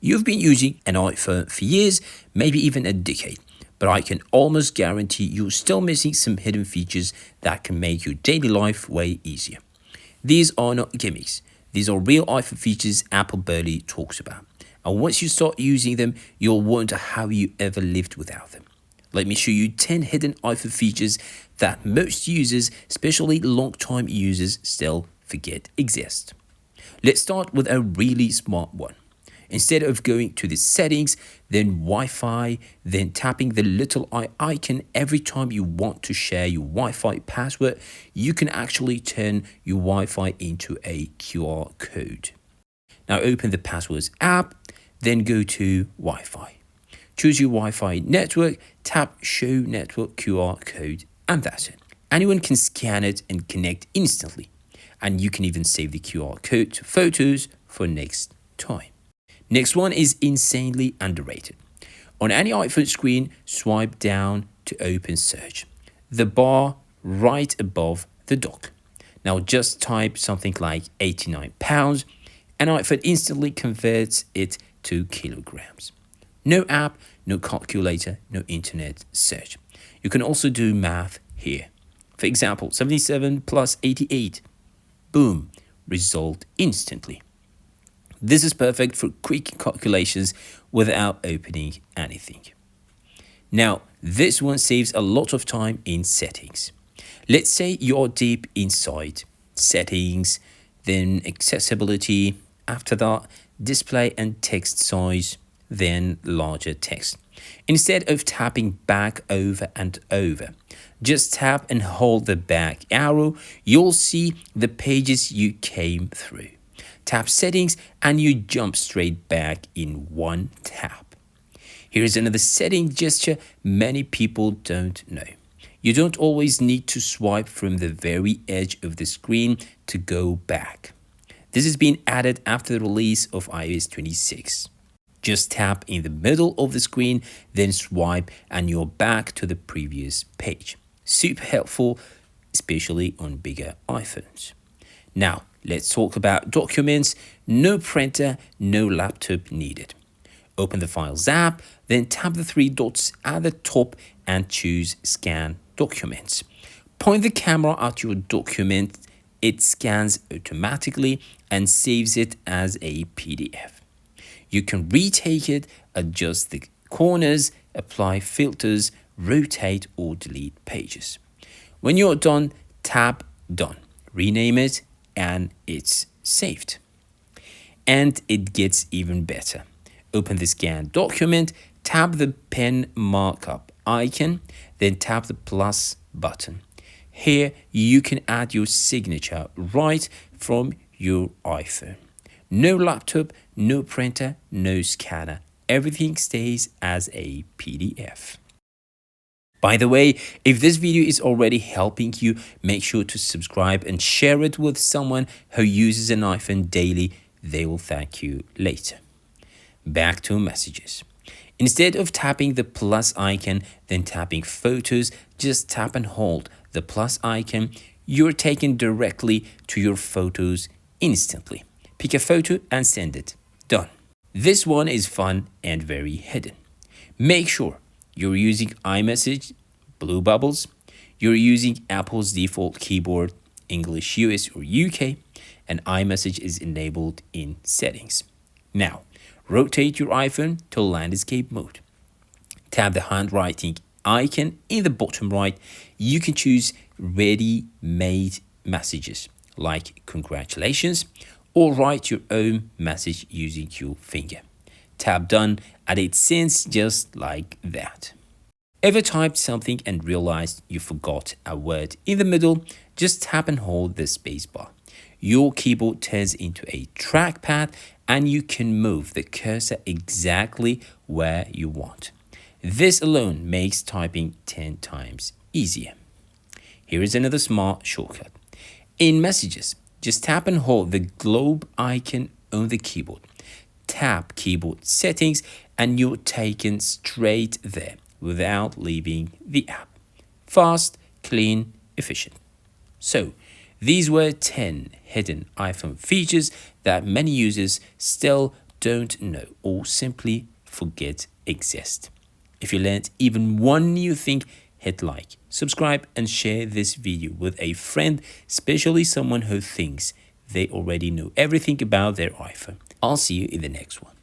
You've been using an iPhone for years, maybe even a decade, but I can almost guarantee you're still missing some hidden features that can make your daily life way easier. These are not gimmicks. These are real iPhone features Apple barely talks about. And once you start using them, you'll wonder how you ever lived without them. Let me show you 10 hidden iPhone features that most users, especially long-time users, still forget exist. Let's start with a really smart one. Instead of going to the settings, then Wi-Fi, then tapping the little eye icon every time you want to share your Wi-Fi password, you can actually turn your Wi-Fi into a QR code. Now open the Passwords app, then go to Wi-Fi. Choose your Wi-Fi network, tap Show Network QR Code, and that's it. Anyone can scan it and connect instantly. And you can even save the QR code to photos for next time. Next one is insanely underrated. On any iPhone screen, swipe down to open search. The bar right above the dock. Now just type something like 89 pounds and iPhone instantly converts it to kilograms. No app, no calculator, no internet search. You can also do math here. For example, 77 plus 88. Boom, result instantly. This is perfect for quick calculations without opening anything. Now, this one saves a lot of time in settings. Let's say you're deep inside settings, then accessibility, after that, display and text size, then larger text. Instead of tapping back over and over, just tap and hold the back arrow. You'll see the pages you came through. Tap settings and you jump straight back in one tap. Here's another setting gesture many people don't know. You don't always need to swipe from the very edge of the screen to go back. This has been added after the release of iOS 26. Just tap in the middle of the screen, then swipe and you're back to the previous page. Super helpful, especially on bigger iPhones. Now, let's talk about documents. No printer, no laptop needed. Open the Files app, then tap the three dots at the top and choose Scan Documents. Point the camera at your document. It scans automatically and saves it as a PDF. You can retake it, adjust the corners, apply filters, rotate or delete pages. When you're done, tap Done. Rename it and it's saved. And it gets even better. Open the scanned document, tap the pen markup icon, then tap the plus button. Here you can add your signature right from your iPhone. No laptop, no printer, no scanner. Everything stays as a PDF. By the way, if this video is already helping you, make sure to subscribe and share it with someone who uses an iPhone daily. They will thank you later. Back to Messages. Instead of tapping the plus icon, then tapping Photos, just tap and hold the plus icon. You're taken directly to your photos instantly. Pick a photo and send it. Done. This one is fun and very hidden. Make sure you're using iMessage, Blue Bubbles, you're using Apple's default keyboard, English US or UK, and iMessage is enabled in settings. Now, rotate your iPhone to landscape mode. Tap the handwriting icon in the bottom right. You can choose ready-made messages like congratulations, or write your own message using your finger. Tap Done and it sends just like that. Ever typed something and realized you forgot a word in the middle? Just tap and hold the spacebar. Your keyboard turns into a trackpad and you can move the cursor exactly where you want. This alone makes typing 10 times easier. Here is another smart shortcut. In Messages, just tap and hold the globe icon on the keyboard. Tap Keyboard Settings and you're taken straight there without leaving the app. Fast, clean, efficient. So, these were 10 hidden iPhone features that many users still don't know or simply forget exist. If you learned even one new thing, hit like, subscribe, and share this video with a friend, especially someone who thinks they already know everything about their iPhone. I'll see you in the next one.